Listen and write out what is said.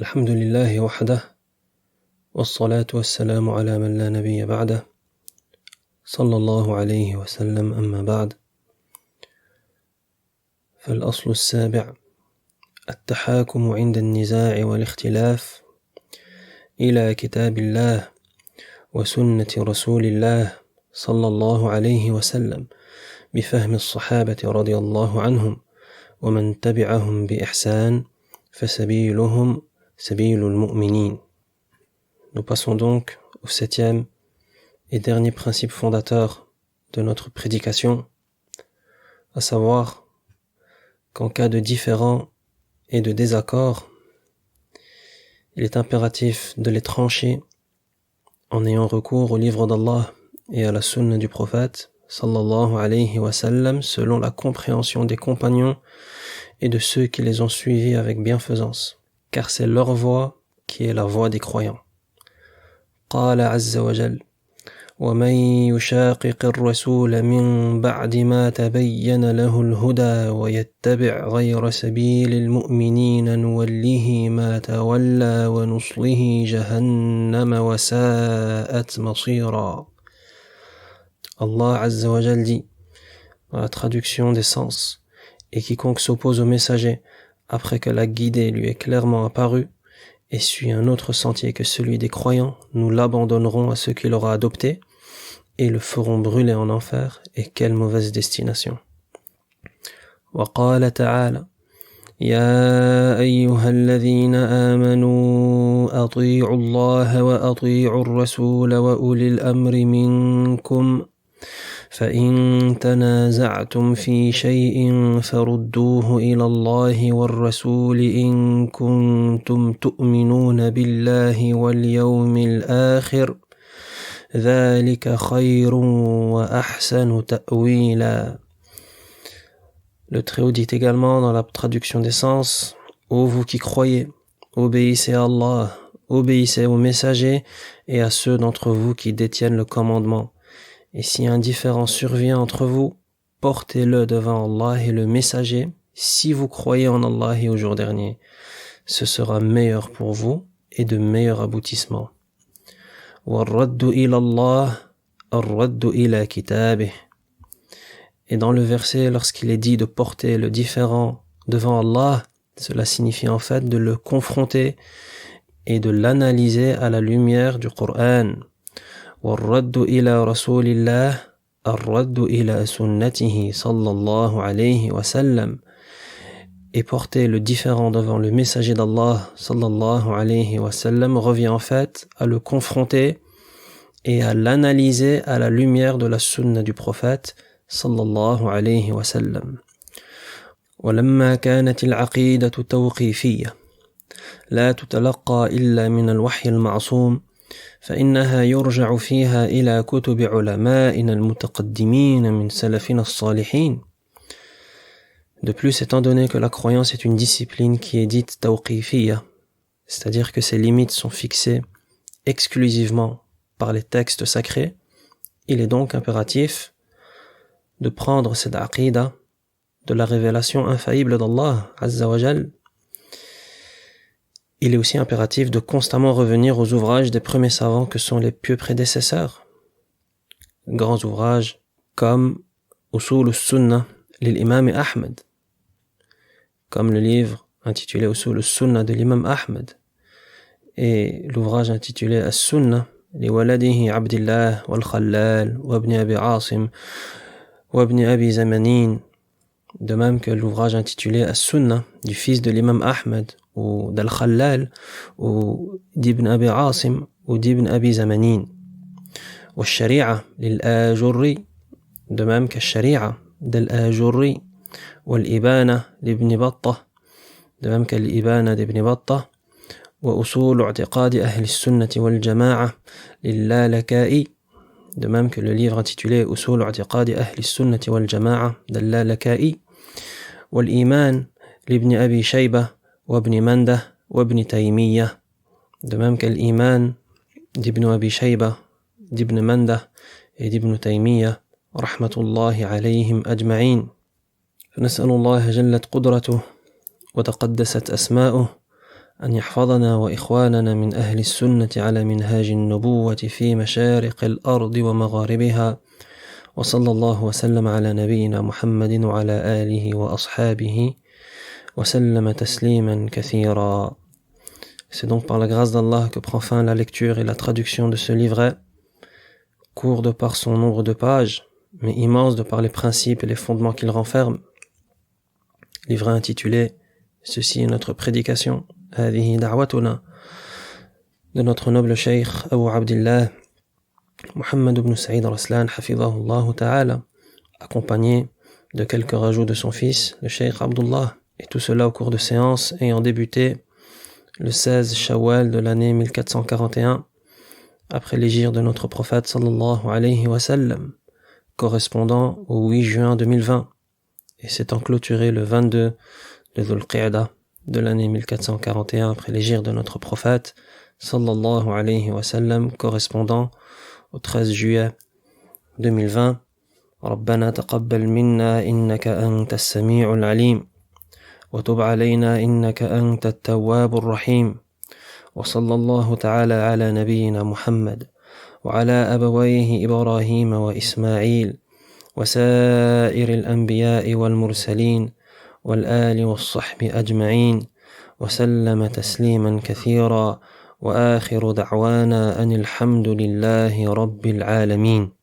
الحمد لله وحده والصلاة والسلام على من لا نبي بعده صلى الله عليه وسلم أما بعد فالأصل السابع التحاكم عند النزاع والاختلاف إلى كتاب الله وسنة رسول الله صلى الله عليه وسلم بفهم الصحابة رضي الله عنهم ومن تبعهم بإحسان فسبيلهم سبيل المؤمنين. Nous passons donc au septième et dernier principe fondateur de notre prédication, à savoir qu'en cas de différend et de désaccord, il est impératif de les trancher en ayant recours au livre d'Allah et à la sunna du prophète sallallahu alayhi wa sallam selon la compréhension des compagnons et de ceux qui les ont suivis avec bienfaisance, car c'est leur voie qui est la voie des croyants. قال عز وجل ومن يشاقق الرسول من بعد ما تبين له الهدى ويتبع غير سبيل المؤمنين نوله ما تولى ونصله جهنم وساءت مصيرا. Allah Azza wa Jal dit, dans la traduction des sens, et quiconque s'oppose au messager après que la guidée lui est clairement apparue et suit un autre sentier que celui des croyants, nous l'abandonnerons à ceux qu'il aura adopté et le ferons brûler en enfer, et quelle mauvaise destination. وقال تعالى يا أيها الذين آمنوا أطيعوا الله وأطيعوا الرسول وأولي الأمر منكم فإن تنازعتم في شيء فردوه إلى الله والرسول إن كنتم تؤمنون بالله واليوم الآخر ذلك خير وأحسن تأويلا. Le Très-Haut dit également dans la traduction des sens, ô vous qui croyez, obéissez à Allah, obéissez aux messagers et à ceux d'entre vous qui détiennent le commandement. Et si un différend survient entre vous, portez-le devant Allah et le messager, si vous croyez en Allah et au jour dernier. Ce sera meilleur pour vous et de meilleurs aboutissements. وَالرَّدُّ إِلَى اللَّهِ الرَّدُّ إِلَى كِتَابِهِ. Et dans le verset, lorsqu'il est dit de porter le différend devant Allah, cela signifie en fait de le confronter et de l'analyser à la lumière du Coran. والرد إلى رسول الله الرد إلى سنته صلى الله عليه وسلم. Et porter le différend devant le messager d'Allah sallallahu alayhi wa sallam revient en fait à le confronter et à l'analyser à la lumière de la sunna du prophète sallallahu alayhi wa sallam. ولما كانت العقيدة توقيفية لا تتلقى إلا من الوحي المعصوم فإنها يرجع فيها إلى كتب علمائنا المتقدمين من سلفنا الصالحين. De plus, étant donné que la croyance est une discipline qui est dite tawqifiyya, c'est-à-dire que ses limites sont fixées exclusivement par les textes sacrés, il est donc impératif de prendre cette aqida de la révélation infaillible d'Allah Azza wa Jal. Il est aussi impératif de constamment revenir aux ouvrages des premiers savants que sont les pieux prédécesseurs. Grands ouvrages comme Usul al-Sunnah l'imam Ahmed, comme le livre intitulé Usul al-Sunnah de l'imam Ahmed, et l'ouvrage intitulé As-Sunnah لولده عبد الله والخلال وابن أبي عاصم وابن أبي زمانين, de même que l'ouvrage intitulé As-Sunnah du fils de l'imam Ahmed ou d'Al-Khallal ou d'Ibn Abi Asim ou d'Ibn Abi Zamanin. والشريعة للآجري, de même que الشريعة d'Al-Ajurri, والإبانة لابن بطة, de même que l'Ibana d'Ibn Battah, وأصول اعتقاد أهل السنة والجماعة للالكائي, de même que le livre intitulé أصول اعتقاد أهل السنة والجماعة للالكائي, والإيمان لابن أبي شيبة وابن منده وابن تيمية, de même que l'Iman d'Ibn Abi Shayba, d'Ibn Mandah et d'Ibn Taymiyyah رحمة الله عليهم أجمعين. فنسأل الله جلت قدرته وتقدست أسماؤه أن يحفظنا وإخواننا من أهل السنة على منهاج النبوة في مشارق الأرض ومغاربها وصلى الله وسلم على نبينا محمد وعلى آله وأصحابه وسلم تسليما كثيرا. C'est donc par la grâce d'Allah que prend fin la lecture et la traduction de ce livret, court de par son nombre de pages, mais immense de par les principes et les fondements qu'il renferme. Livret intitulé « Ceci est notre prédication » هذه دعوتنا de notre noble cheikh Abu Abdillah Muhammad ibn Saïd Raslan hafidhahullah ta'ala, accompagné de quelques rajouts de son fils, le cheikh Abdullah, et tout cela au cours de séances ayant débuté le 16 Shawwal de l'année 1441 après l'hégire de notre prophète sallallahu alayhi wa sallam, correspondant au 8 juin 2020, et s'étant clôturé le 22 de Dhul Qa'dah de l'année 1441 après l'hégire de notre prophète sallallahu alayhi wa sallam, correspondant au 13 juillet 2020. ربنا تقبل منا إنك أنت السميع العليم وتب علينا إنك أنت التواب الرحيم وصلى الله تعالى على نبينا محمد وعلى أبويه إبراهيم وإسماعيل وسائر الأنبياء والمرسلين والآل والصحب أجمعين وسلم تسليما كثيرا وآخر دعوانا أن الحمد لله رب العالمين.